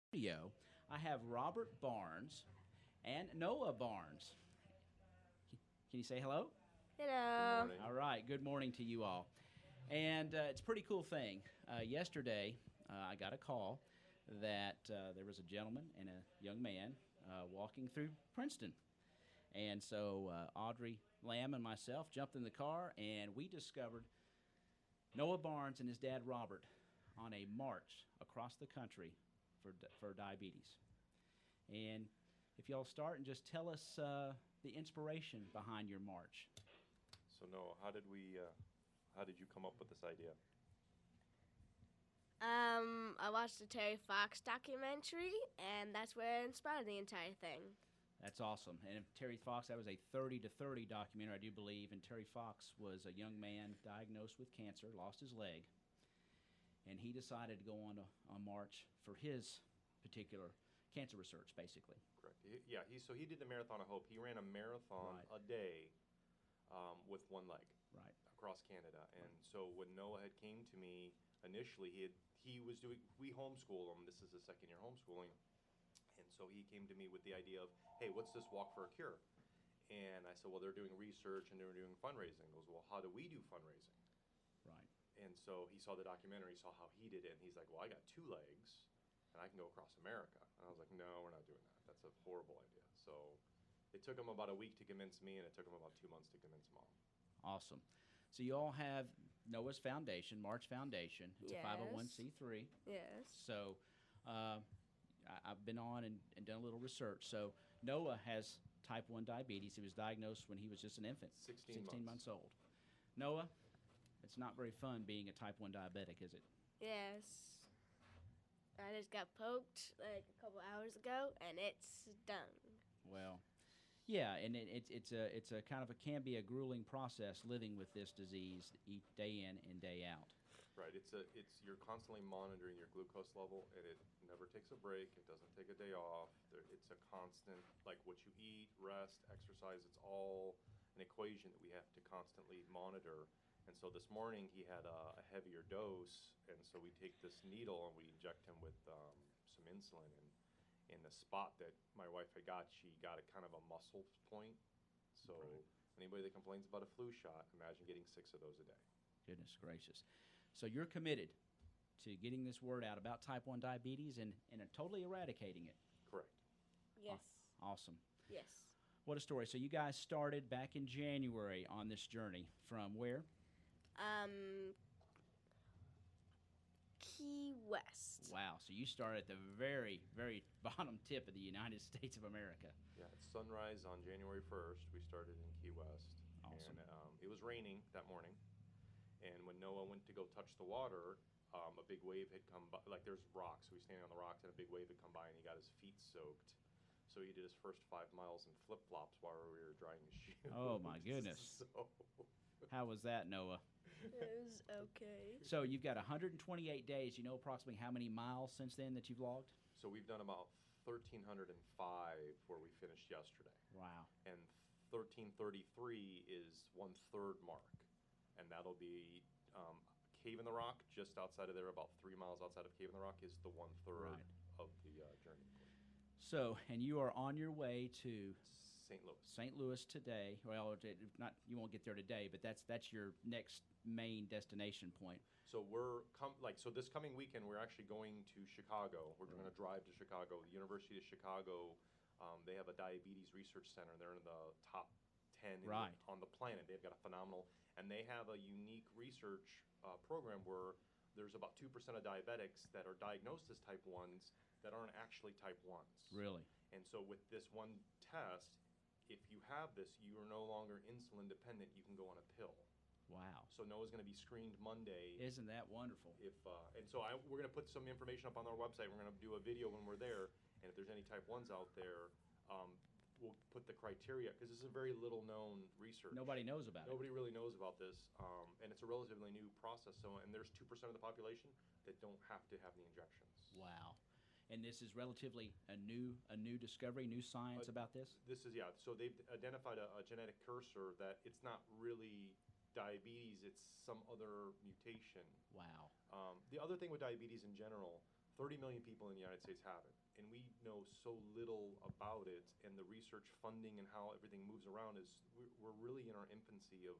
studio, I have Robert Barnes and Noah Barnes. Can you say hello? Good Hello. morning. All right, good morning to you all. And it's a pretty cool thing. Yesterday, I got a call that there was a gentleman and a young man walking through Princeton. And so Audrey Lamb and myself jumped in the car, and we discovered Noah Barnes and his dad Robert on a march across the country for diabetes. And if y'all start and just tell us the inspiration behind your march. So Noah, how did you come up with this idea? I watched the Terry Fox documentary, and that's where it inspired the entire thing. That's awesome. And Terry Fox, that was a 30 to 30 documentary, I do believe. And Terry Fox was a young man diagnosed with cancer, lost his leg. And he decided to go on a march for his particular cancer research, basically. Correct. He did the Marathon of Hope. He ran a marathon Right. a day with one leg Right. across Canada. And so when Noah had came to me initially, we homeschool him. This is his second year homeschooling. And so he came to me with the idea of, hey, what's this Walk for a Cure? And I said, well, they're doing research and they're doing fundraising. He goes, well, how do we do fundraising? Right. And so he saw the documentary, saw how he did it, and he's like, well, I got two legs, and I can go across America. And I was like, no, we're not doing that. That's a horrible idea. So it took him about a week to convince me, and it took him about 2 months to convince Mom. Awesome. So you all have Noah's Foundation, March Foundation. It's Yes. a 501c3. Yes. So I've been on and done a little research. So Noah has type 1 diabetes. He was diagnosed when he was just an infant, 16 months old. Noah, it's not very fun being a type 1 diabetic, is it? Yes. I just got poked like a couple hours ago, and it's done. Well, yeah, and it's a kind of can be a grueling process living with this disease day in and day out. Right. You're constantly monitoring your glucose level, and it never takes a break. It doesn't take a day off. It's a constant, like what you eat, rest, exercise. It's all an equation that we have to constantly monitor. And so this morning he had a heavier dose, and so we take this needle and we inject him with some insulin. And in the spot that my wife had got, she got a kind of a muscle point. So Right. anybody that complains about a flu shot, imagine getting 6 of those a day. Goodness gracious. So you're committed to getting this word out about type 1 diabetes and totally eradicating it. Correct. Yes. Awesome. Yes. What a story. So you guys started back in January on this journey from where? Key West. Wow. So you started at the very, very bottom tip of the United States of America. Yeah, at sunrise on January 1st, we started in Key West. Awesome. And it was raining that morning. And when Noah went to go touch the water, a big wave had come by. Like there's rocks, so he's standing on the rocks, and a big wave had come by, and he got his feet soaked. So he did his first 5 miles in flip-flops while we were drying his shoes. Oh, my goodness. So How was that, Noah? It was okay. So you've got 128 days. You know approximately how many miles since then that you've logged? So we've done about 1,305 where we finished yesterday. Wow. And 1,333 is 1/3 mark. And that'll be Cave in the Rock, just outside of there, about 3 miles outside of Cave in the Rock, is the 1/3 Right. of the journey. So, and you are on your way to St. Louis. St. Louis today. Well, not you won't get there today, but that's your next main destination point. So so this coming weekend we're actually going to Chicago. We're going to drive to Chicago. The University of Chicago, they have a diabetes research center. They're in the top 10 Right. on the planet. They've got a phenomenal, and they have a unique research program where there's about 2% of diabetics that are diagnosed as type 1s that aren't actually type 1s. Really? And so with this one test, if you have this, you are no longer insulin dependent. You can go on a pill. Wow. So Noah's going to be screened Monday. Isn't that wonderful? We're going to put some information up on our website. We're going to do a video when we're there, and if there's any type 1s out there, we'll put the criteria, because this is a very little known research. Nobody knows about it. Nobody really knows about this, and it's a relatively new process. So, and there's 2% of the population that don't have to have the injections. Wow. And this is relatively a new discovery, new science about this? This is, yeah. So they've identified a genetic cursor that it's not really diabetes, it's some other mutation. Wow. The other thing with diabetes in general, 30 million people in the United States have it, and we know so little about it, and the research funding and how everything moves around is we're really in our infancy of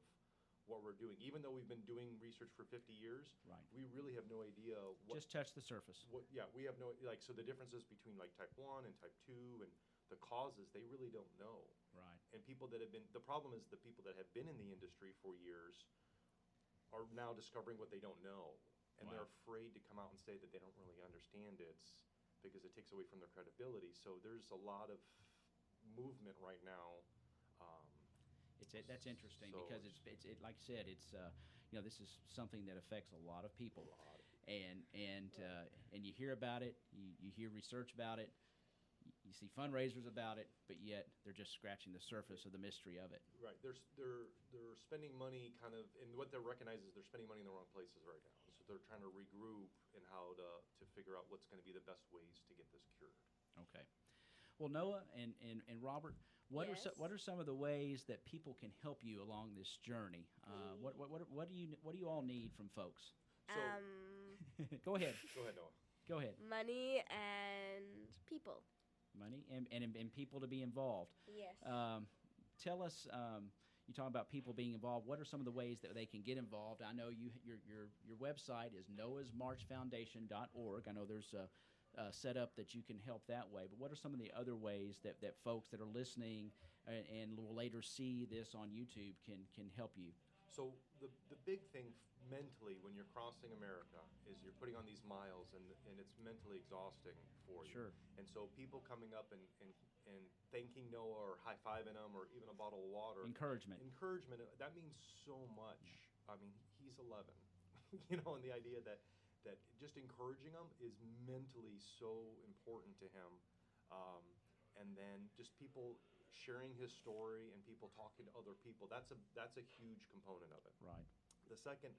what we're doing. Even though we've been doing research for 50 years, Right. we really have no idea what. Just touch the surface. Yeah, we have no, like, so the differences between like type 1 and type 2 and the causes, they really don't know. Right. And people that have been, the problem is the people that have been in the industry for years are now discovering what they don't know. And Wow. they're afraid to come out and say that they don't really understand it because it takes away from their credibility. So there's a lot of movement right now. That's interesting So because it's like you said, it's this is something that affects a lot of people, and you hear about it, you hear research about it, you see fundraisers about it, but yet they're just scratching the surface of the mystery of it. Right. They're spending money kind of, and what they're recognizing is they're spending money in the wrong places right now. So they're trying to regroup and how to figure out what's going to be the best ways to get this cured. Okay. Well, Noah and Robert, what Yes. are some of the ways that people can help you along this journey? What do you all need from folks? So Go ahead. go ahead, Noah. Go ahead. money and people. Money and people to be involved. Yes. Tell us. You talk about people being involved. What are some of the ways that they can get involved? I know your website is noahsmarchfoundation.org. I know there's a setup that you can help that way. But what are some of the other ways that folks that are listening and will later see this on YouTube can help you? So the big thing mentally when you're crossing America is you're putting on these miles, and it's mentally exhausting for you. Sure. And so people coming up and thanking Noah or high-fiving him or even a bottle of water. Encouragement, that means so much. I mean, he's 11, and the idea that just encouraging him is mentally so important to him. And then just people sharing his story and people talking to other people, that's a huge component of it. right? The second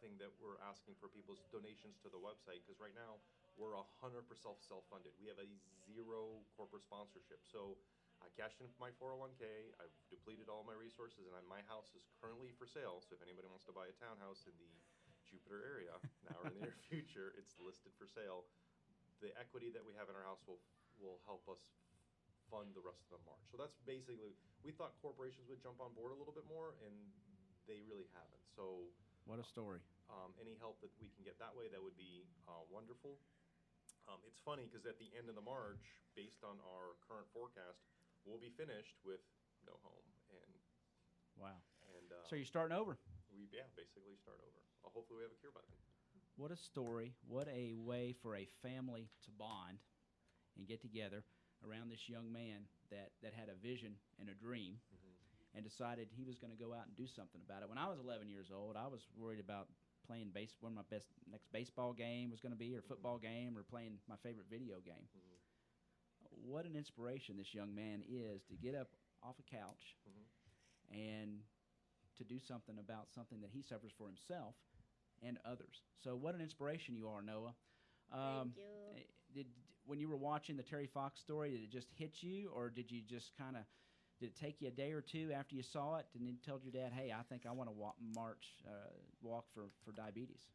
thing that we're asking for people is donations to the website, because right now we're 100% self-funded. We have a zero corporate sponsorship. So I cashed in my 401k, I've depleted all my resources, and my house is currently for sale. So if anybody wants to buy a townhouse in the Jupiter area now or in the near future, it's listed for sale. The equity that we have in our house will help us fund the rest of the march. So that's basically, we thought corporations would jump on board a little bit more, and they really haven't. So What a story. any help that we can get that way, that would be wonderful. It's funny because at the end of the march, based on our current forecast, we'll be finished with no home, and Wow. and So you're starting over. we basically start over. Hopefully we have a cure by then. What a story. What a way for a family to bond and get together around this young man that had a vision and a dream and decided he was going to go out and do something about it. When I was 11 years old, I was worried about playing one of my next baseball game was going to be, or football game, or playing my favorite video game. What an inspiration this young man is to get up off a couch and to do something about something that he suffers for himself and others. So what an inspiration you are, Noah. Thank you. When you were watching the Terry Fox story, did it just hit you, or did you just did it take you a day or two after you saw it and then told your dad, hey, I think I want to walk for diabetes?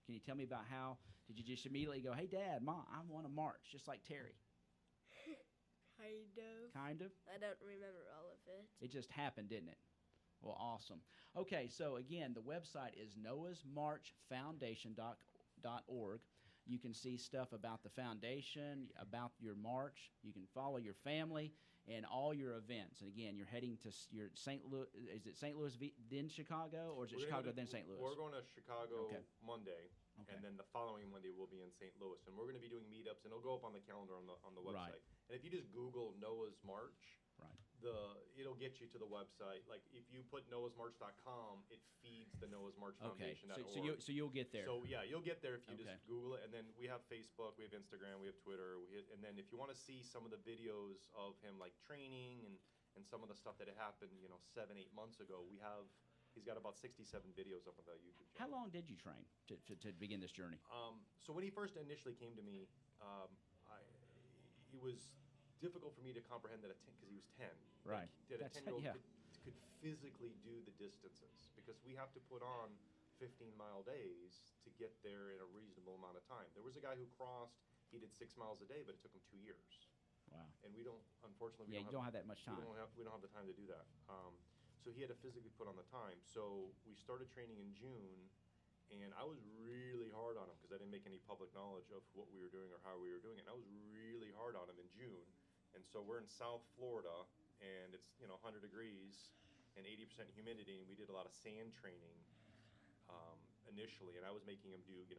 Can you tell me about how, did you just immediately go, hey, Dad, Mom, I want to march just like Terry? Kind of. Kind of? I don't remember all of it. It just happened, didn't it? Well, awesome. Okay, so again, the website is noahsmarchfoundation.org. You can see stuff about the foundation, about your march. You can follow your family and all your events. And again, you're heading to your St. Louis. Is it St. Louis then Chicago, or is it Chicago then St. Louis? We're going to Chicago Okay. Monday, Okay. and then the following Monday we'll be in St. Louis, and we're going to be doing meetups, and it'll go up on the calendar on the website. Right. And if you just Google Noah's March, Right. It'll get you to the website. Like if you put noahsmarch.com, it feeds the Noah's March Okay. Foundation.org. So you'll get there. So yeah, you'll get there if you Okay. just Google it, and then we have Facebook, we have Instagram, we have Twitter, and then if you want to see some of the videos of him like training and some of the stuff that had happened, 7-8 months ago, he's got about 67 videos up on the YouTube channel. How long did you train to begin this journey? So when he first initially came to me, it was difficult for me to comprehend that because he was 10. Right. That a That's- 10-year-old yeah. could physically do the distances, because we have to put on 15-mile days to get there in a reasonable amount of time. There was a guy who crossed, he did 6 miles a day, but it took him 2 years. Wow. And we don't, unfortunately, Yeah, you don't have that much time. We don't have the time to do that. So he had to physically put on the time. So we started training in June, and I was really hard on him because I didn't make any public knowledge of what we were doing or how we were doing it. And I was really hard on him in June. And so we're in South Florida, and it's 100 degrees and 80% humidity, and we did a lot of sand training initially. And I was making him do 8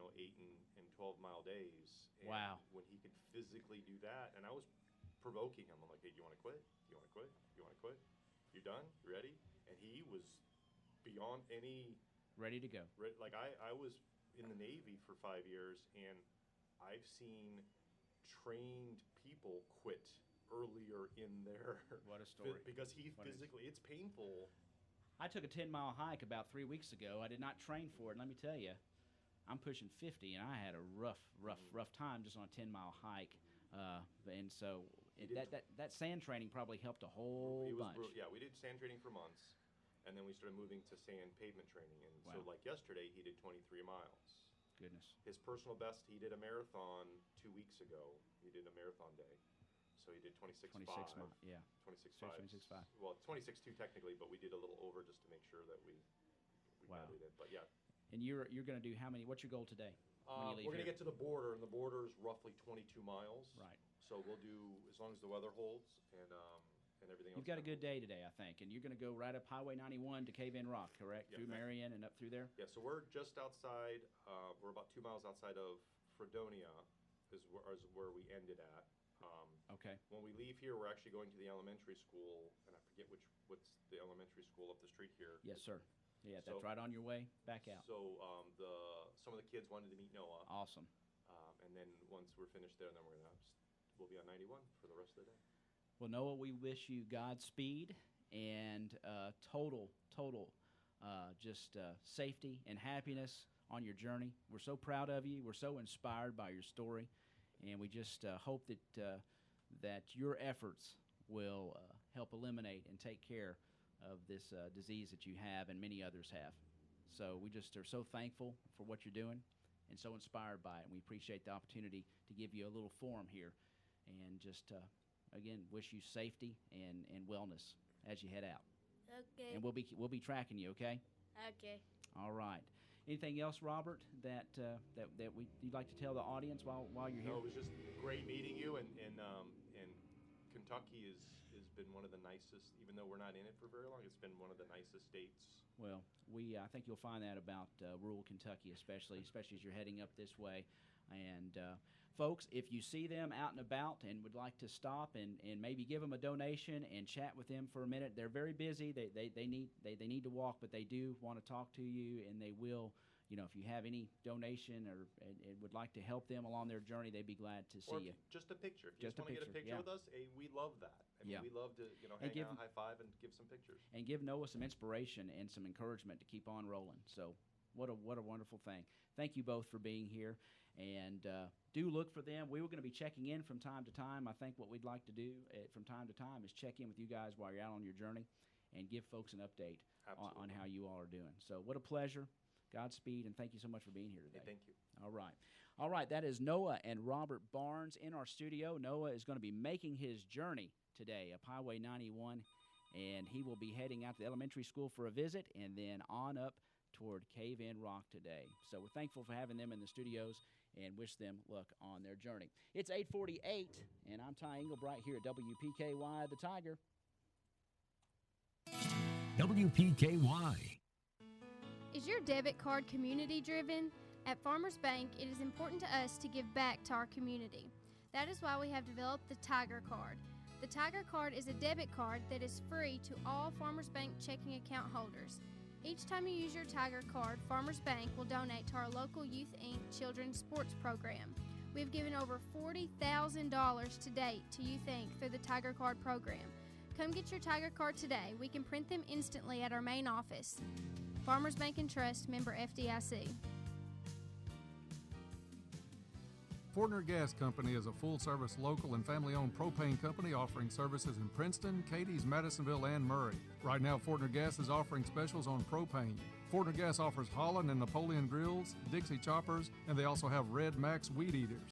and 12-mile days. And Wow. when he could physically do that, and I was provoking him. I'm like, hey, do you want to quit? Do you want to quit? Do you want to quit? You done? You ready? And he was beyond any Ready to go. like I was in the Navy for 5 years, and I've seen trained people quit earlier in their What a story. because he What physically, it's painful. I took a 10-mile hike about 3 weeks ago. I did not train for it. And let me tell you, I'm pushing 50, and I had a rough time just on a 10-mile hike. And so that sand training probably helped a whole bunch. Yeah, we did sand training for months, and then we started moving to sand pavement training. And so, Wow. like yesterday, he did 23 miles. Goodness. His personal best, he did a marathon 2 weeks ago. He did a marathon day. So he did 26.5. 26 miles, yeah. 26.5. 26.5. Well, 26.2 technically, but we did a little over just to make sure that we Wow. got it in. But yeah. And you're going to do how many? What's your goal today? When you leave We're going to here? get to the border, and the border is roughly 22 miles. Right. So we'll do, as long as the weather holds and everything else. You've got a good day today, I think, and you're going to go right up Highway 91 to Cave In Rock, correct? Yeah. Through Marion and up through there? Yeah, so we're just outside, we're about 2 miles outside of Fredonia is where we ended at. Okay. When we leave here, we're actually going to the elementary school, and I forget what's the elementary school up the street here. Yes, sir. Yeah, that's So- right on your way back out. So some of the kids wanted to meet Noah, Awesome. and then once we're finished there, then we'll be on 91 for the rest of the day. Well, Noah, we wish you Godspeed and total just safety and happiness on your journey. We're so proud of you. We're so inspired by your story, and we just hope that your efforts will help eliminate and take care of this disease that you have and many others have. So we just are so thankful for what you're doing and so inspired by it. And we appreciate the opportunity to give you a little forum here and just, again, wish you safety and wellness as you head out. Okay. And we'll be tracking you, okay? Okay. All right. Anything else, Robert, that you'd like to tell the audience while you're here? No, it was just great meeting you, and Kentucky has been one of the nicest, even though we're not in it for very long, it's been one of the nicest states. Well, I think you'll find that about rural Kentucky, especially as you're heading up this way. And folks, if you see them out and about and would like to stop and maybe give them a donation and chat with them for a minute, they're very busy. They need to walk, but they do want to talk to you, and they will. If you have any donation or and would like to help them along their journey, they'd be glad to Or see you. just a picture. If you Just just a want to get a picture, picture yeah. with us, we love that. I mean, Yeah. we love to hang give- out, high five, and give some pictures. And give Noah some inspiration and some encouragement to keep on rolling. So what a wonderful thing. Thank you both for being here. And do look for them. We were going to be checking in from time to time. I think what we'd like to do from time to time is check in with you guys while you're out on your journey and give folks an update on Absolutely. how you all are doing. So what a pleasure. Godspeed, and thank you so much for being here today. Hey, thank you. All right. That is Noah and Robert Barnes in our studio. Noah is going to be making his journey today up Highway 91, and he will be heading out to the elementary school for a visit and then on up toward Cave In Rock today. So we're thankful for having them in the studios and wish them luck on their journey. It's 8:48, and I'm Ty Englebright here at WPKY, The Tiger. WPKY. Is your debit card community driven? At Farmers Bank, it is important to us to give back to our community. That is why we have developed the Tiger Card. The Tiger Card is a debit card that is free to all Farmers Bank checking account holders. Each time you use your Tiger Card, Farmers Bank will donate to our local Youth Inc. children's sports program. We have given over $40,000 to date to Youth Inc. through the Tiger Card program. Come get your Tiger Card today. We can print them instantly at our main office. Farmers Bank and Trust, member FDIC. Fortner Gas Company is a full-service local and family-owned propane company offering services in Princeton, Cadiz, Madisonville, and Murray. Right now, Fortner Gas is offering specials on propane. Fortner Gas offers Holland and Napoleon grills, Dixie choppers, and they also have Red Max weed eaters.